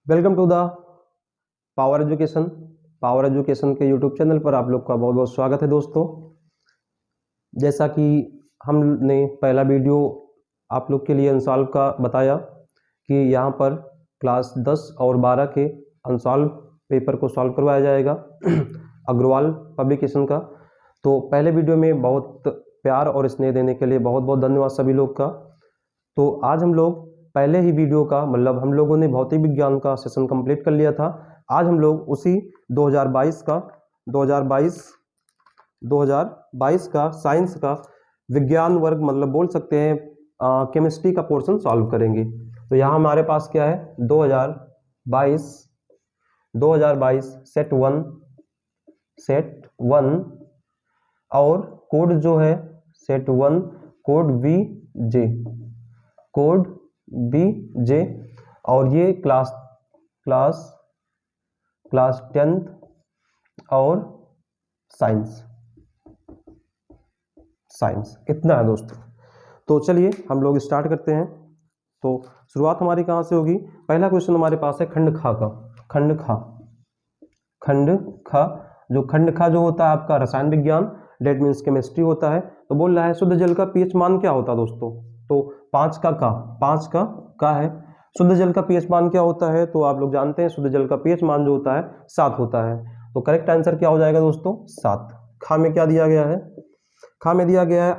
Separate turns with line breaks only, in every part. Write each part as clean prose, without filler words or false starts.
Welcome to the power education. Power education के YouTube channel पर आप लोग का बहुत बहुत स्वागत है दोस्तों। जैसा कि हमने पहला वीडियो आप लोग के लिए अनसॉल्व का बताया कि यहाँ पर क्लास 10 और 12 के अनसॉल्व पेपर को सॉल्व करवाया जाएगा अग्रवाल पब्लिकेशन का। तो पहले वीडियो में बहुत प्यार और स्नेह देने के लिए बहुत बहुत धन्यवाद सभी लोग का। तो आज हम लोग पहले ही वीडियो का मतलब हम लोगों ने भौतिक विज्ञान का सेशन कंप्लीट कर लिया था। आज हम लोग उसी 2022 का साइंस का विज्ञान वर्ग मतलब बोल सकते हैं केमिस्ट्री का पोर्शन सॉल्व करेंगे। तो यहाँ हमारे पास क्या है 2022 सेट वन और कोड जो है set one code B J और ये क्लास 10th और साइंस इतना है दोस्तों। तो चलिए हम लोग स्टार्ट करते हैं। तो शुरुआत हमारी कहाँ से होगी। पहला क्वेश्चन हमारे पास है खंड खा का। खंड खा जो होता है आपका रसायन विज्ञान, डेट मीन्स केमिस्ट्री होता है। तो बोल रहा है शुद्ध जल का पीएच मान क्या होता है दोस्तों। तो 5 का है। शुद्ध जल का पीएच मान क्या होता है तो आप लोग जानते हैं शुद्ध जल का पीएच मान जो होता है 7 होता है। तो करेक्ट आंसर क्या हो जाएगा दोस्तों 7। खा में क्या दिया गया है, खा में दिया गया है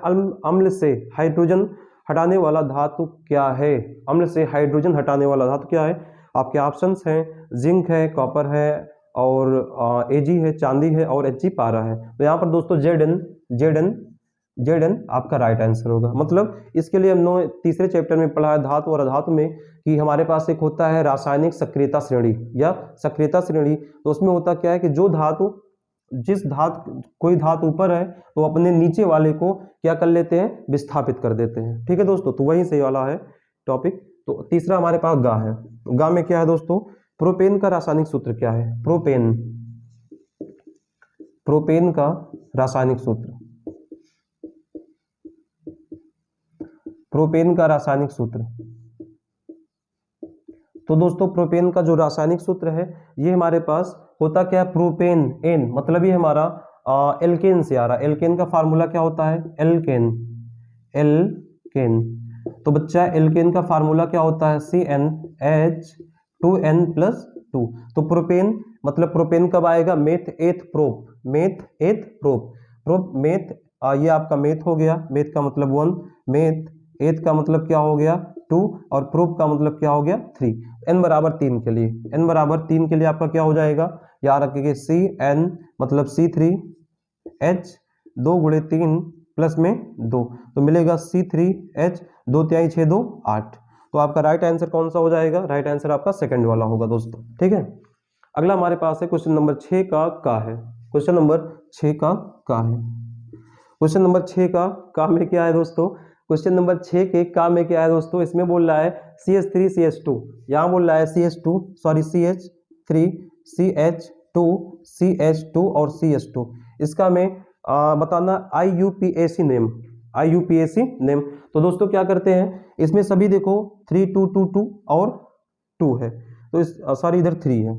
अम्ल से हाइड्रोजन हटाने वाला धातु क्या है। अम्ल से हाइड्रोजन हटाने वाला धातु क्या है। आपके ऑप्शंस हैं जिंक है, कॉपर है और एजी है, चांदी है और एचजी पारा है। तो यहाँ पर दोस्तों जेड एन आपका राइट आंसर होगा। मतलब इसके लिए हमने तीसरे चैप्टर में पढ़ा है धातु और अधातु में कि हमारे पास एक होता है रासायनिक सक्रियता श्रेणी या सक्रियता श्रेणी। तो उसमें होता क्या है कि जो धातु कोई धातु ऊपर है तो अपने नीचे वाले को क्या कर लेते हैं, विस्थापित कर देते हैं। ठीक है दोस्तों, तो वही सही वाला है टॉपिक। तो तीसरा हमारे पास गा है। गा में क्या है दोस्तों, प्रोपेन का रासायनिक सूत्र क्या है। प्रोपेन का रासायनिक सूत्र, प्रोपेन का रासायनिक सूत्र। तो दोस्तों प्रोपेन का जो रासायनिक सूत्र है ये हमारे पास होता क्या है, प्रोपेन एन मतलब ये हमारा एल्केन से आ रहा है। एल्केन का फार्मूला क्या होता है, एल्केन। तो बच्चा एल्केन का फार्मूला क्या होता है, CnH2n+2। तो प्रोपेन मतलब प्रोपेन कब आएगा, मेथ एथ प्रोप ये आपका मेथ हो गया। मेथ का मतलब 1, मेथ एथ का मतलब क्या हो गया 2 और प्रोप का मतलब क्या हो गया 3। n बराबर 3 के लिए आपका क्या हो जाएगा, याद रखिए Cn मतलब C3H 2 × 3 प्लस में 2 तो मिलेगा C3H 2 × 6 2 8। तो आपका राइट आंसर कौन सा हो जाएगा, राइट आंसर आपका सेकंड वाला होगा दोस्तों। ठीक है, अगला हमारे पास है क्वेश्चन नंबर 6 का है। क्वेश्चन नंबर 6 का है। क्वेश्चन नंबर 6 का में क्या है दोस्तों, क्वेश्चन नंबर 6 के का में क्या है दोस्तों, इसमें बोल रहा है CH3 CH2, यहाँ बोल रहा है CH3 CH2 और CH2। इसका में बताना IUPAC नेम। तो दोस्तों क्या करते हैं, इसमें सभी देखो 3 2 2 2 और 2 है, तो इस इधर 3 है।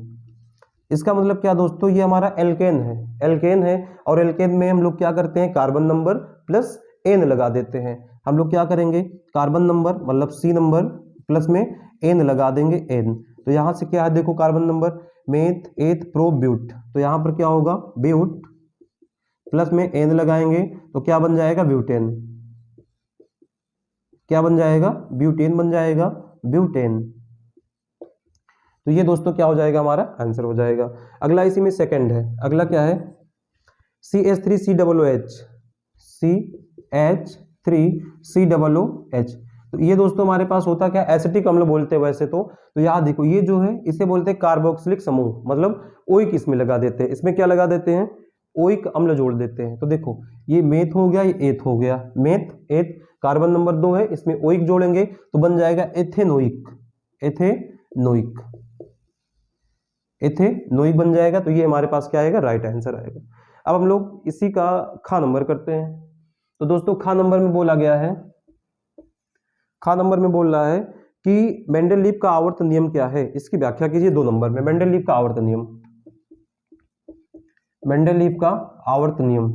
इसका मतलब क्या दोस्तों, ये हमारा एल्केन है और एल्केन में हम लोग क्या करते हैं, कार्बन नंबर प्लस एन लगा देते हैं। हम लोग क्या करेंगे, कार्बन नंबर मतलब सी नंबर प्लस में एन लगा देंगे एन। तो यहाँ से क्या है देखो, carbon number meth eth pro but, तो यहाँ पर क्या होगा ब्यूट प्लस में एन लगाएंगे तो क्या बन जाएगा ब्यूटेन। क्या बन जाएगा, ब्यूटेन बन जाएगा, ब्यूटेन। तो ये दोस्तों क्या हो जाएगा, हमारा आंसर हो जाएगा। अगला इसी में सेकंड है, अगला क्या है CH3COOH। तो ये दोस्तों हमारे पास होता क्या, एसिटिक अम्ल बोलते हैं वैसे तो याद देखो ये जो है इसे बोलते हैं कार्बोक्सिलिक समूह, मतलब ओइक इसमें लगा देते हैं। इसमें क्या लगा देते हैं, ओइक अम्ल जोड़ देते हैं। तो देखो ये मेथ हो गया, ये एथ हो गया, मेथ एथ, कार्बन नंबर 2 है, इसमें ओइक जोड़ेंगे तो बन जाएगा एथेनोइक बन जाएगा। तो ये हमारे पास क्या आएगा, राइट आंसर आएगा। अब हम लोग इसी का खा नंबर करते हैं। तो दोस्तों खा नंबर में बोला गया है, खा नंबर में बोल रहा है कि मेंडलीव का आवर्त नियम क्या है, इसकी व्याख्या कीजिए 2 नंबर में। मेंडलीव का आवर्त नियम, मेंडलीव का आवर्त नियम।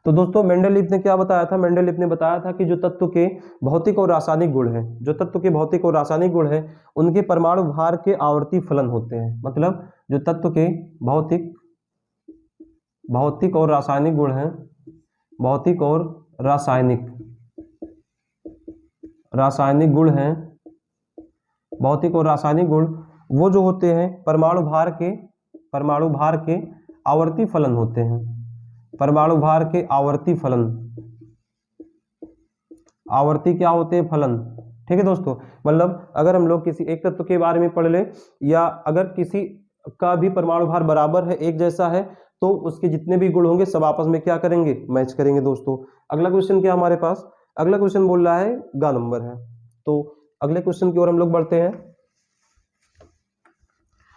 तो दोस्तों मेंडलीव ने क्या बताया था, मेंडलीव ने बताया था कि जो तत्व के भौतिक और रासायनिक गुण हैं, जो तत्व के भौतिक और रासायनिक गुण हैं उनके परमाणु भार के आवर्ती फलन होते हैं। मतलब जो तत्व के भौतिक और रासायनिक गुण हैं, भौतिक और रासायनिक गुण हैं, भौतिक और रासायनिक गुण वो जो होते हैं परमाणु भार के आवर्ती फलन होते हैं। परमाणु भार के आवर्ती फलन, आवर्ती क्या होते हैं, फलन। ठीक है दोस्तों, मतलब अगर हम लोग किसी एक तत्व के बारे में पढ़ ले या अगर किसी का भी परमाणु भार बराबर है, एक जैसा है, तो उसके जितने भी गुण होंगे सब आपस में क्या करेंगे, मैच करेंगे दोस्तों। अगला क्वेश्चन क्या हमारे पास, अगला क्वेश्चन बोल रहा है गा नंबर है। तो अगले क्वेश्चन की ओर हम लोग बढ़ते हैं।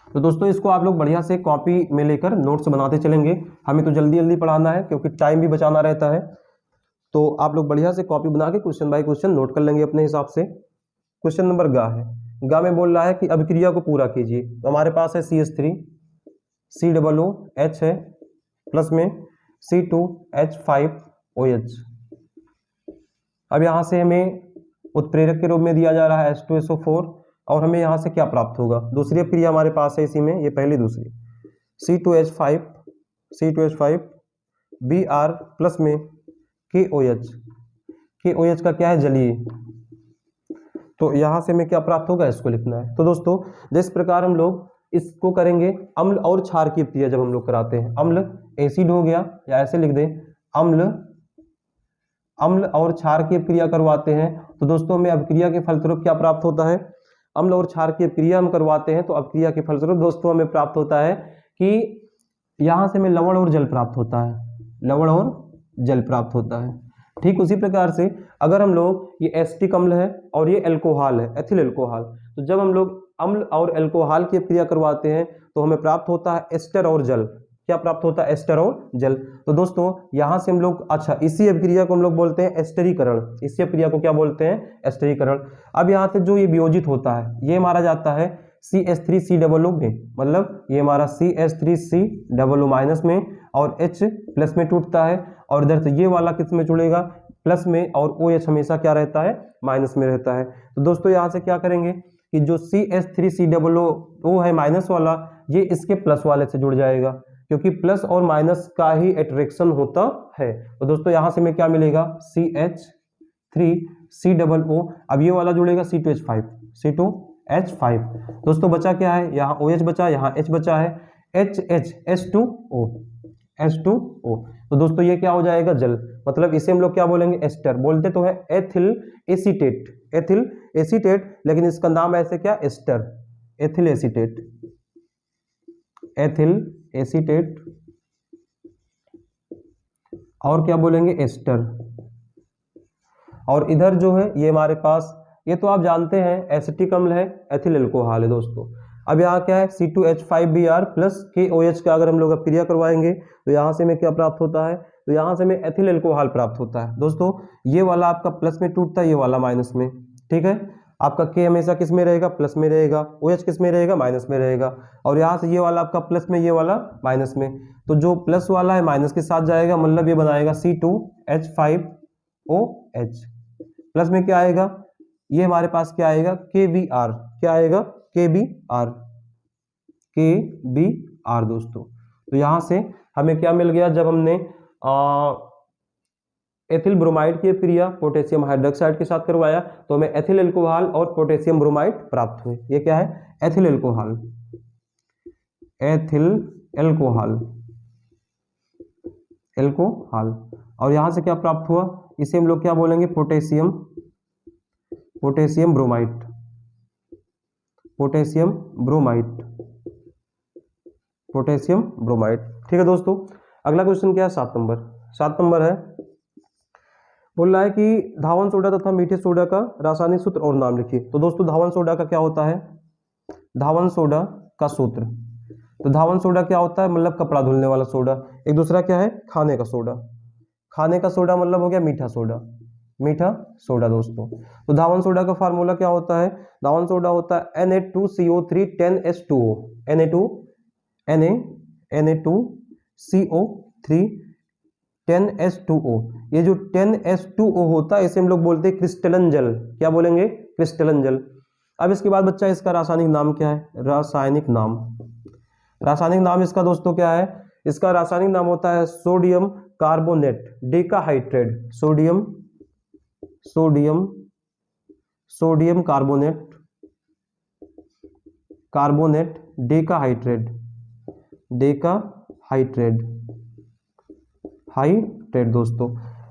तो दोस्तों इसको आप लोग बढ़िया से कॉपी में लेकर नोट्स बनाते चलेंगे, हमें तो जल्दी जल्दी पढ़ाना है क्योंकि टाइम भी बचाना रहता है। तो आप लोग बढ़िया से कॉपी बना के क्वेश्चन बाय क्वेश्चन नोट कर लेंगे अपने हिसाब से। क्वेश्चन नंबर गा है, गा में बोल रहा है कि अभिक्रिया को पूरा कीजिए। तो हमारे पास है CH3 COOH है, प्लस में C2H5OH। अब यहाँ से हमें उत्प्रेरक के रूप में दिया जा रहा है H2SO4 और हमें यहाँ से क्या प्राप्त होगा, दूसरी अभिक्रिया हमारे पास है इसी में, ये पहली दूसरी C2H5 Br प्लस में KOH का क्या है, जलीय। तो यहाँ से हमें क्या प्राप्त होगा, इसको लिखना है। तो दोस्तों जिस प्रकार हम लोग इसको करेंगे, अम्ल और क्षार की अभिक्रिया जब हम लोग कराते हैं, अम्ल एसिड हो गया या ऐसे लिख दें अम्ल और क्षार की अभिक्रिया करवाते हैं, तो दोस्तों हमें अभिक्रिया के फलस्वरूप क्या प्राप्त होता है, अम्ल और क्षार की अभिक्रिया हम करवाते हैं तो अभिक्रिया के फलस्वरूप दोस्तों हमें प्राप्त होता है कि यहाँ से हमें लवण और जल प्राप्त होता है, लवण और जल प्राप्त होता है। ठीक उसी प्रकार से अगर हम लोग ये एसिटिक अम्ल है और ये एल्कोहल है, एथिल एल्कोहल, तो जब हम लोग अम्ल और एल्कोहल की अभिक्रिया करवाते हैं तो हमें प्राप्त होता है एस्टर और जल। क्या प्राप्त होता है, एस्टर और जल। तो दोस्तों यहां से हम लोग, अच्छा इसी अभिक्रिया को हम लोग बोलते हैं एस्टरीकरण, इसी अभिक्रिया को क्या बोलते हैं, एस्टरीकरण। अब यहाँ से जो ये वियोजित होता है ये मारा जाता है CH3COO में, मतलब ये हमारा CH3COO माइनस में और H प्लस में टूटता है, और इधर से ये वाला किस में जुड़ेगा, प्लस में, और OH हमेशा क्या रहता है, माइनस में रहता है। तो दोस्तों यहाँ से क्या करेंगे कि जो CH3COO है माइनस वाला, ये इसके प्लस वाले से जुड़ जाएगा क्योंकि प्लस और माइनस का ही अट्रैक्शन होता है। तो दोस्तों यहाँ से हमें क्या मिलेगा, CH3COO, अब ये वाला जुड़ेगा C2H5। दोस्तों बचा क्या है, यहाँ OH बचा, यहाँ H बचा है, H2O। तो दोस्तों ये क्या हो जाएगा, जल। मतलब इसे हम लोग क्या बोलेंगे, एस्टर। बोलते तो है एथिल एसीटेट, लेकिन इसका नाम ऐसे क्या, एस्टर, एथिल एसीटेट, और क्या बोलेंगे, एस्टर। और इधर जो है ये हमारे पास, ये तो आप जानते हैं एसिटिक अम्ल है, एथिल एल्कोहल है दोस्तों। अब यहाँ क्या है, C2H5Br प्लस KOH का अगर हम लोग अभिक्रिया करवाएंगे तो यहाँ से हमें क्या प्राप्त होता है, तो यहाँ से हमें एथिल एल्कोहल प्राप्त होता है। दोस्तों ये वाला आपका प्लस में टूटता है, ये वाला माइनस में। ठीक है, आपका K हमेशा किस में रहेगा, प्लस में रहेगा, OH किस में रहेगा, माइनस में रहेगा, और यहाँ से ये वाला आपका प्लस में, ये वाला माइनस में। तो जो प्लस वाला है माइनस के साथ जाएगा, मतलब ये बनाएगा C2H5OH। प्लस में क्या आएगा, ये हमारे पास क्या आएगा, KBr, क्या आएगा, KBr दोस्तों। तो यहाँ से हमें क्या मिल गया, जब हमने एथिल ब्रोमाइड की अभिक्रिया पोटेशियम हाइड्रोक्साइड के साथ करवाया तो हमें एथिल एल्कोहल और पोटेशियम ब्रोमाइड प्राप्त हुए। ये क्या है, एथिल एल्कोहल, और यहाँ से क्या प्राप्त हुआ, इसे हम लोग क्या बोलेंगे, पोटेशियम ब्रोमाइड। ठीक है दोस्तों, अगला क्वेश्चन क्या है, 7 नंबर है। बोल रहा है कि धावन सोडा तथा मीठे सोडा का रासायनिक सूत्र और नाम लिखिए। तो दोस्तों धावन सोडा का क्या होता है, धावन सोडा का सूत्र, तो धावन सोडा क्या होता है, मतलब कपड़ा धुलने वाला सोडा। एक दूसरा क्या है, खाने का सोडा। खाने का सोडा मतलब हो गया मीठा सोडा, मीठा सोडा दोस्तों। तो धावन सोडा का फार्मूला क्या होता है? धावन सोडा होता है Na2CO3 10H2O, Na2CO3 10H2O। ये जो 10H2O होता है इसे हम लोग बोलते हैं क्रिस्टलन जल। क्या बोलेंगे? क्रिस्टलन जल। अब इसके बाद बच्चा इसका रासायनिक नाम क्या है? रासायनिक नाम इसका दोस्तों क्या है? इसका रासायनिक नाम होता है sodium carbonate decahydrate. Sodium carbonate decahydrate दोस्तों।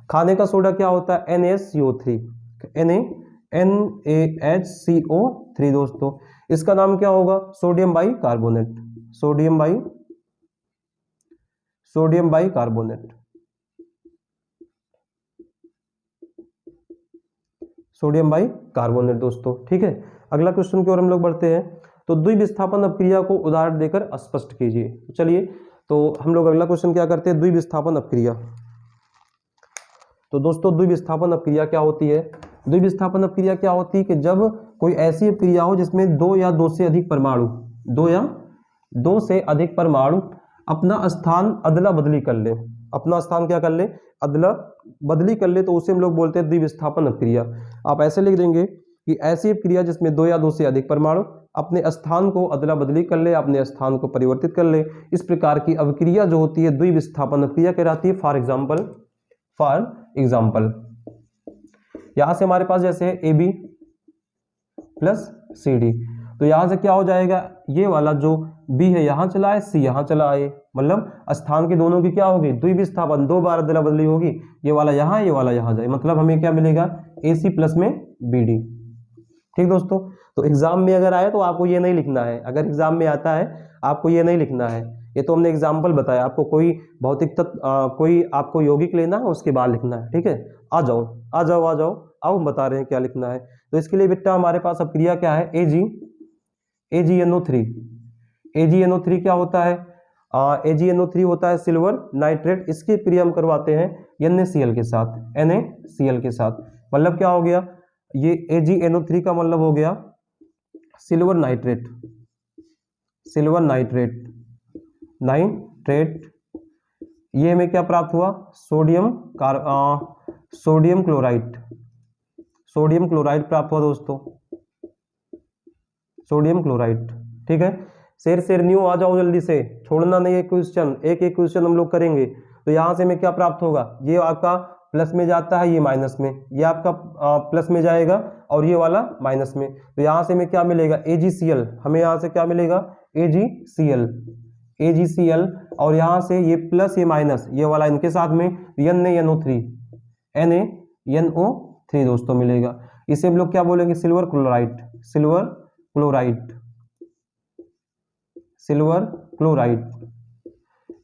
खाने का सोडा क्या होता है? NaHCO3 दोस्तों। इसका नाम क्या होगा? Sodium bicarbonate. सोडियम बाइकार्बोनेट दोस्तों। ठीक है, अगला क्वेश्चन की ओर हम लोग बढ़ते हैं। तो द्विविस्थापन अपक्रिया को उदाहरण देकर स्पष्ट कीजिए। तो चलिए, तो हम लोग अगला क्वेश्चन क्या करते हैं? द्विविस्थापन अपक्रिया। तो दोस्तों द्विविस्थापन अपक्रिया क्या होती है? द्विविस्थापन अपक्रिया क्या होती है कि जब कोई ऐसी अपक्रिया हो जिसमें दो या दो से अधिक परमाणु अपना स्थान अदला बदली कर ले। अपना स्थान क्या कर ले? अदला बदली कर ले, तो उसे हम लोग बोलते हैं द्विविस्थापन अपक्रिया। आप ऐसे लिख देंगे कि ऐसी अपक्रिया जिसमें दो या दो से अधिक परमाणु अपने स्थान को अदला बदली कर ले, अपने स्थान को परिवर्तित कर ले, इस प्रकार की अपक्रिया जो होती है द्विविस्थापन अपक्रिया कहलाती है। फॉर एग्जाम्पल यहां से हमारे पास जैसे है AB प्लस CD, तो यहां से क्या हो जाएगा? ये वाला जो B है यहां चला आए, C यहां चला आए, मतलब स्थान के दोनों की क्या होगी? द्विविस्थापन, दो बार अदला बदली होगी। ये वाला यहां, ये वाला यहां जाए, मतलब हमें क्या मिलेगा? AC प्लस में BD। ठीक दोस्तों, तो एग्जाम में अगर आए तो आपको ये नहीं लिखना है। अगर एग्जाम में आता है आपको ये नहीं लिखना है। ये तो हमने एग्जाम्पल बताया आपको। कोई भौतिक तत्व कोई आपको यौगिक लेना है, उसके बाद लिखना है। ठीक है, आ जाओ हम बता रहे हैं क्या लिखना है। तो इसके लिए बेटा हमारे पास अपक्रिया क्या है? AgNO3 क्या होता है? AgNO3 होता है सिल्वर नाइट्रेट। इसकी क्रिया हम करवाते हैं NaCl के साथ। मतलब क्या हो गया? ये AgNO3 का मतलब हो गया सिल्वर नाइट्रेट। ये हमें क्या प्राप्त हुआ? सोडियम क्लोराइड प्राप्त हुआ दोस्तों, सोडियम क्लोराइड। ठीक है, शेर न्यू आ जाओ जल्दी से, छोड़ना नहीं। एक क्वेश्चन हम लोग करेंगे। तो यहां से हमें क्या प्राप्त होगा? ये आपका प्लस में जाता है, ये माइनस में, ये आपका प्लस में जाएगा और ये वाला माइनस में। तो यहां से हमें क्या मिलेगा? AgCl। हमें यहां से क्या मिलेगा? AgCl। और यहां से ये प्लस ये माइनस, ये वाला इनके साथ में NaNO3 दोस्तों मिलेगा। इसे हम लोग क्या बोलेंगे? Silver chloride.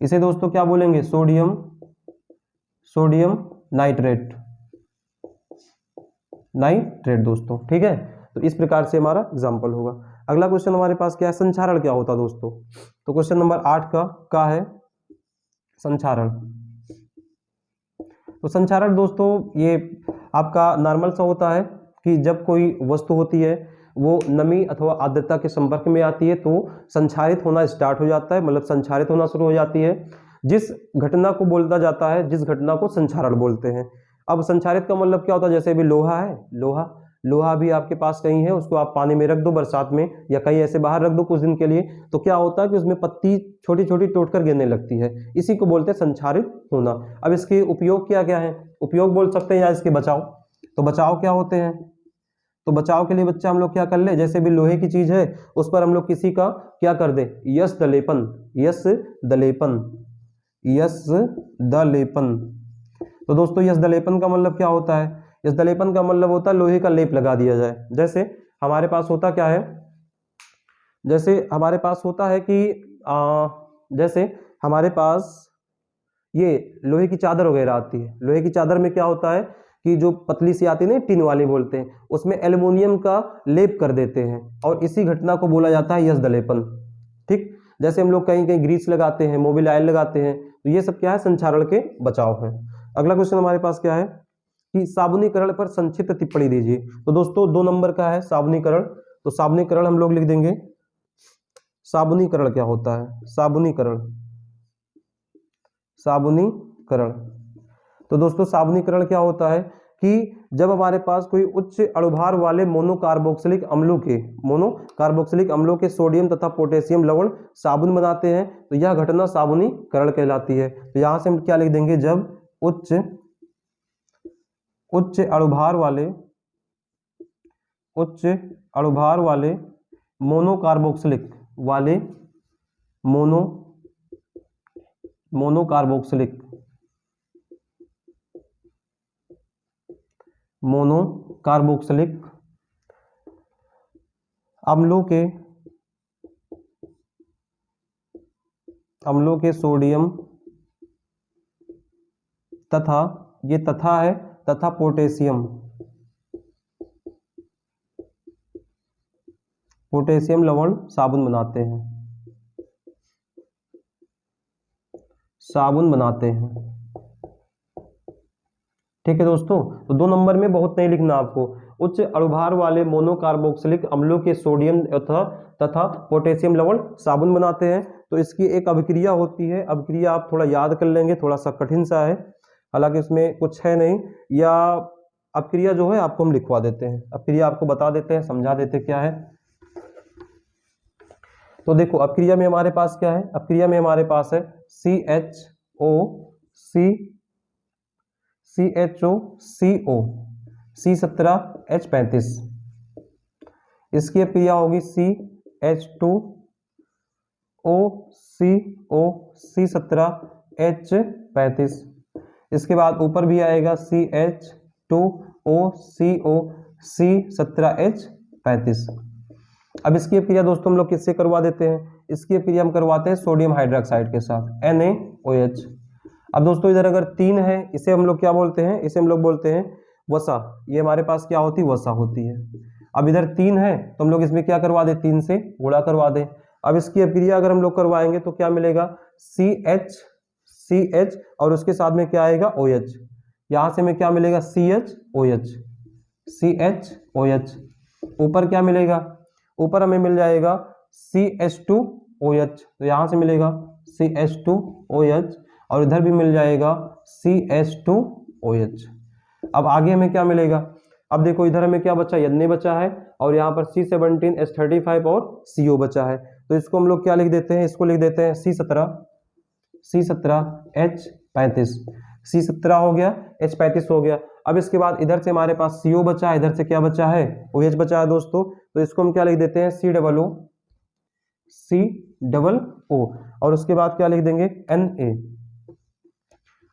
इसे दोस्तों क्या बोलेंगे? सोडियम नाइट्रेट दोस्तों। ठीक है, तो इस प्रकार से हमारा एग्जाम्पल होगा। अगला क्वेश्चन हमारे पास क्या है? संक्षारण क्या होता है दोस्तों? तो क्वेश्चन नंबर 8 का है संक्षारण। तो संक्षारण दोस्तों ये आपका नॉर्मल सा होता है कि जब कोई वस्तु होती है वो नमी अथवा आर्द्रता के संपर्क में आती है तो संक्षारित होना स्टार्ट हो जाता है, मतलब संक्षारित होना शुरू हो जाती है। जिस घटना को बोलता जाता है, जिस घटना को संक्षारण बोलते हैं। अब संक्षारित का मतलब क्या होता है? जैसे अभी लोहा है, लोहा भी आपके पास कहीं है, उसको आप पानी में रख दो बरसात में, या कहीं ऐसे बाहर रख दो कुछ दिन के लिए, तो क्या होता है कि उसमें पत्ती छोटी छोटी टूटकर गिरने लगती है। इसी को बोलते हैं संक्षारित होना। अब इसके उपयोग क्या क्या है? उपयोग बोल सकते हैं या इसके बचाव। तो बचाव क्या होते हैं? तो बचाव के लिए बच्चा हम लोग क्या कर ले? जैसे भी लोहे की चीज है उस पर हम लोग किसी का क्या कर दे? यश दलेपन। तो दोस्तों यश दलेपन का मतलब क्या होता है? यश दलेपन का मतलब होता है लोहे का लेप लगा दिया जाए। जैसे हमारे पास होता क्या है? जैसे हमारे पास होता है कि जैसे हमारे पास ये लोहे की चादर वगैरह आती है। लोहे की चादर में क्या होता है कि जो पतली सी आती है ना, टिन वाली बोलते हैं, उसमें एल्युमिनियम का लेप कर देते हैं और इसी घटना को बोला जाता है यश दलेपन। ठीक, जैसे हम लोग कहीं कहीं ग्रीस लगाते हैं, मोबिल ऑयल लगाते हैं, तो ये सब क्या है? संक्षारण के बचाव है। अगला क्वेश्चन हमारे पास क्या है कि साबुनीकरण पर संक्षिप्त टिप्पणी दीजिए। तो दोस्तों 2 नंबर का है साबुनीकरण, तो साबुनीकरण हम लोग लिख देंगे। साबुनीकरण क्या होता है? साबुनीकरण, साबुनीकरण। तो दोस्तों साबुनीकरण क्या होता है कि जब हमारे पास कोई उच्च अणुभार वाले मोनोकार्बोक्सिलिक अम्लों के सोडियम तथा पोटेशियम लवण साबुन बनाते हैं तो यह घटना साबुनीकरण कहलाती है। तो यहां से हम क्या लिख देंगे? जब उच्च अणुभार वाले मोनोकार्बोक्सिलिक अम्लों के सोडियम तथा, ये तथा है, तथा पोटेशियम लवण साबुन बनाते हैं। ठीक है दोस्तों, तो 2 नंबर में बहुत नहीं लिखना आपको। उच्च अणुभार वाले मोनोकार्बोक्सिलिक अम्लों के सोडियम तथा पोटेशियम लवण साबुन बनाते हैं। तो इसकी एक अभिक्रिया होती है, अभिक्रिया आप थोड़ा याद कर लेंगे, थोड़ा सा कठिन सा है, हालांकि इसमें कुछ है नहीं, या अभिक्रिया जो है आपको हम लिखवा देते हैं, अभिक्रिया आपको बता देते हैं, समझा देते क्या है। तो देखो अभिक्रिया में हमारे पास क्या है? अभिक्रिया में हमारे पास है CHO C17H35। इसकी अभिक्रिया होगी CH2O CO C17H35। इसके बाद ऊपर भी आएगा CH2O CO C17H35। अब इसकी अभिक्रिया दोस्तों हम लोग किससे करवा देते हैं? इसकी अभिक्रिया हम करवाते हैं सोडियम हाइड्रोक्साइड के साथ, NaOH। अब दोस्तों इधर अगर 3 है, इसे हम लोग क्या बोलते हैं? इसे हम लोग बोलते हैं वसा। ये हमारे पास क्या होती है? वसा होती है। अब इधर 3 है तो हम लोग इसमें क्या करवा दें? 3 से गुणा करवा दें। अब इसकी अभिक्रिया अगर हम लोग करवाएंगे तो क्या मिलेगा? CH और उसके साथ में क्या आएगा? OH। यहां से हमें क्या मिलेगा? CHOH। ऊपर क्या मिलेगा? ऊपर हमें मिल जाएगा CH2OH, तो यहां से मिलेगा CH2OH और इधर भी मिल जाएगा CH2OH। अब आगे हमें क्या मिलेगा? अब देखो इधर हमें क्या बचा? Na बचा है और यहाँ पर C17H35 और CO बचा है। तो इसको हम लोग क्या लिख देते हैं? इसको लिख देते हैं C17H35। C17 हो गया, H35 हो गया। अब इसके बाद इधर से हमारे पास CO बचा है, इधर से क्या बचा है? OH बचा है दोस्तों। तो इसको हम क्या लिख देते हैं? COO और उसके बाद क्या लिख देंगे? Na।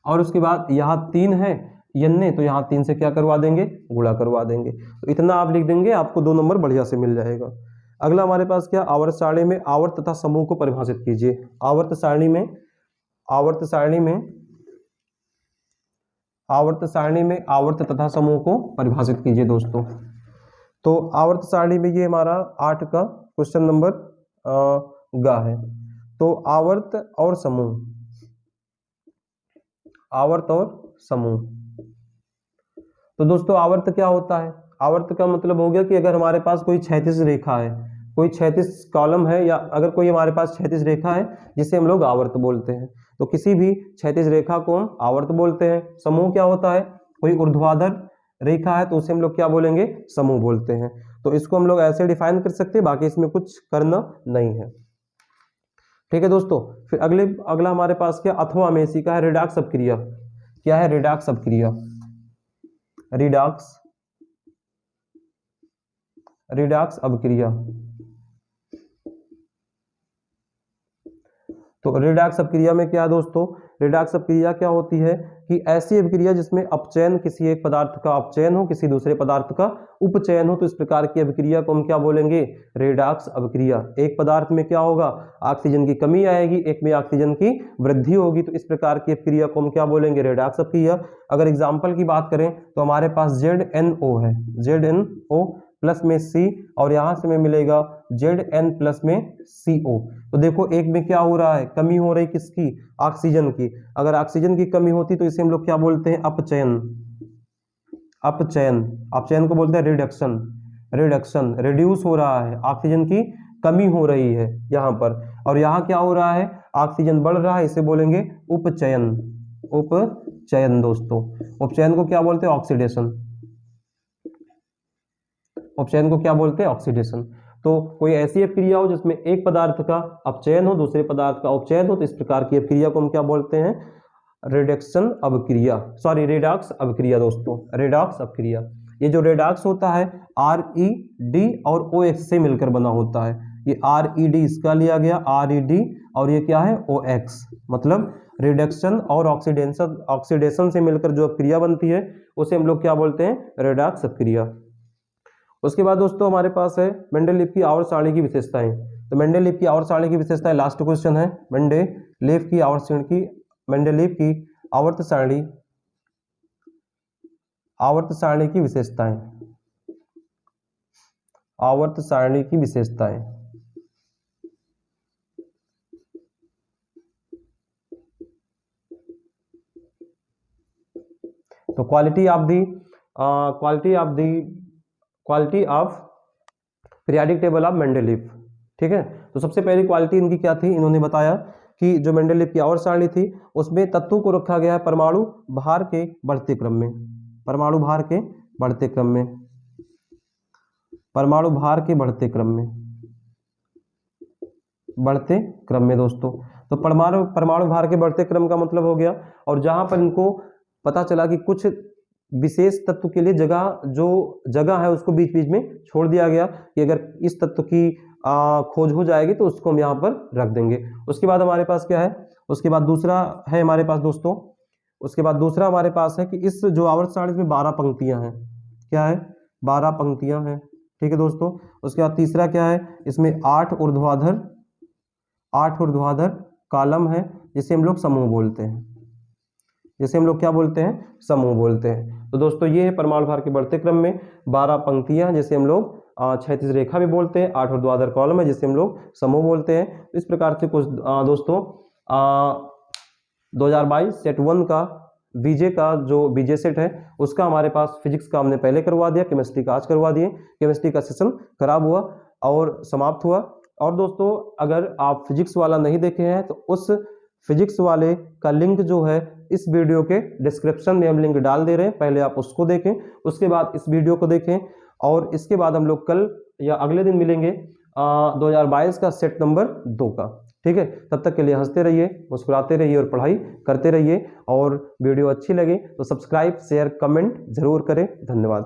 और उसके बाद यहाँ 3 है Na, तो यहाँ 3 से क्या करवा देंगे? गुणा करवा देंगे। तो इतना आप लिख देंगे, आपको 2 नंबर बढ़िया से मिल जाएगा। अगला हमारे पास क्या? आवर्त सारणी में आवर्त तथा समूह को परिभाषित कीजिए। आवर्त सारणी में आवर्त तथा समूह को परिभाषित कीजिए दोस्तों। तो आवर्त सारणी में ये हमारा 8 का क्वेश्चन नंबर गा है। तो आवर्त और समूह। तो दोस्तों आवर्त क्या होता है? आवर्त का मतलब हो गया कि अगर हमारे पास कोई क्षैतिज रेखा है, कोई क्षैतिज कॉलम है, या अगर कोई हमारे पास क्षैतिज रेखा है जिसे हम लोग आवर्त बोलते हैं, तो किसी भी क्षैतिज रेखा को हम आवर्त बोलते हैं। समूह क्या होता है? कोई ऊर्ध्वाधर रेखा है तो उसे हम लोग क्या बोलेंगे? समूह बोलते हैं। तो इसको हम लोग ऐसे डिफाइन कर सकते हैं, बाकी इसमें कुछ करना नहीं है। ठीक है दोस्तों, फिर अगला हमारे पास क्या? अथवा में इसी का है रिडॉक्स अपक्रिया। क्या है? रिडॉक्स अपक्रिया। रिडॉक्स अपक्रिया। तो रिडॉक्स अपक्रिया में क्या है दोस्तों? रिडॉक्स अपक्रिया क्या होती है कि ऐसी अपक्रिया जिसमें अपचयन, किसी एक पदार्थ का अपचयन हो, किसी दूसरे पदार्थ का उपचयन हो, तो इस प्रकार की अपक्रिया को हम क्या बोलेंगे? रिडॉक्स अपक्रिया। एक पदार्थ में क्या होगा? ऑक्सीजन की कमी आएगी, एक में ऑक्सीजन की वृद्धि होगी, तो इस प्रकार की अपक्रिया को हम क्या बोलेंगे? रिडॉक्स अपक्रिया। अगर एग्जाम्पल की बात करें तो हमारे पास ZNO है, ZNO प्लस में C और यहां से हमें मिलेगा Zn प्लस में CO। तो देखो एक में क्या हो रहा है? कमी हो रही किसकी? ऑक्सीजन की। अगर ऑक्सीजन की कमी होती तो इसे हम लोग क्या बोलते हैं? अपचयन। अपचयन, अपचयन को बोलते हैं रिडक्शन, रिडक्शन, रिड्यूस हो रहा है, ऑक्सीजन की कमी हो रही है यहाँ पर, और यहाँ क्या हो रहा है, ऑक्सीजन बढ़ रहा है, इसे बोलेंगे उपचयन, उपचयन दोस्तों। उपचयन को क्या बोलते हैं, ऑक्सीडेशन, उपचयन को क्या बोलते हैं, ऑक्सीडेशन। तो कोई ऐसी अपक्रिया हो जिसमें एक पदार्थ का अपचयन हो, दूसरे पदार्थ का उपचयन हो, तो इस प्रकार की अपक्रिया को हम क्या बोलते हैं, रिडक्शन अवक्रिया, सॉरी रेडॉक्स अवक्रिया दोस्तों, रेडॉक्स अवक्रिया। ये जो रेडॉक्स होता है RED और OX से मिलकर बना होता है, ये RED इसका लिया गया RED, और ये क्या है OX, मतलब रिडक्शन और ऑक्सीडेशन, ऑक्सीडेशन से मिलकर जो अपक्रिया बनती है उसे हम लोग क्या बोलते हैं, रेडॉक्स अपक्रिया। उसके बाद दोस्तों हमारे पास है मेंडलीव की आवर्त सारणी की विशेषताएं। तो मेंडलीव की आवर्त सारणी की विशेषताएं, लास्ट क्वेश्चन है, मेंडलीव की आवर्त सारणी की, मेंडलीव की आवर्त सारणी, आवर्त सारणी की विशेषताएं, आवर्त सारणी की विशेषताएं। तो quality of the, quality of periodic table of Mendeleev, ठीक है। तो सबसे पहली क्वालिटी इनकी क्या थी, इन्होंने बताया कि जो मेंडलीव की आवर्त सारणी थी उसमें तत्वों को रखा गया है परमाणु भार के बढ़ते क्रम में, परमाणु भार के बढ़ते क्रम में, परमाणु भार के बढ़ते क्रम में, बढ़ते क्रम में दोस्तों। तो परमाणु भार के बढ़ते क्रम का मतलब हो गया, और जहां पर इनको पता चला कि कुछ विशेष तत्व के लिए जगह है उसको बीच बीच में छोड़ दिया गया कि अगर इस तत्व की खोज हो जाएगी तो उसको हम यहाँ पर रख देंगे। उसके बाद हमारे पास क्या है, उसके बाद दूसरा है हमारे पास दोस्तों, उसके बाद दूसरा हमारे पास है कि इस जो आवर्त सारणी में 12 पंक्तियां हैं, क्या है, 12 पंक्तियां हैं, ठीक है दोस्तों। उसके बाद तीसरा क्या है, इसमें 8 ऊर्ध्वाधर कॉलम है, जिसे हम लोग समूह बोलते हैं, जिसे हम लोग क्या बोलते हैं, समूह बोलते हैं। तो दोस्तों ये है परमाणु भार के बढ़ते क्रम में 12 पंक्तियां जिसे हम लोग क्षैतिज रेखा भी बोलते हैं, 8 ऊर्ध्वाधर कॉलम है जिसे हम लोग समूह बोलते हैं। इस प्रकार से कुछ दोस्तों 2022 सेट 1 का बीजे का जो बीजे सेट है उसका हमारे पास फिजिक्स का हमने पहले करवा दिया, केमिस्ट्री का आज करवा दिए। केमिस्ट्री का सेशन खराब हुआ और समाप्त हुआ। और दोस्तों अगर आप फिजिक्स वाला नहीं देखे हैं तो उस फिजिक्स वाले का लिंक जो है इस वीडियो के डिस्क्रिप्शन में हम लिंक डाल दे रहे हैं, पहले आप उसको देखें, उसके बाद इस वीडियो को देखें, और इसके बाद हम लोग कल या अगले दिन मिलेंगे 2022 का सेट नंबर 2 का, ठीक है। तब तक के लिए हंसते रहिए, मुस्कुराते रहिए और पढ़ाई करते रहिए, और वीडियो अच्छी लगे तो सब्सक्राइब शेयर कमेंट जरूर करें। धन्यवाद।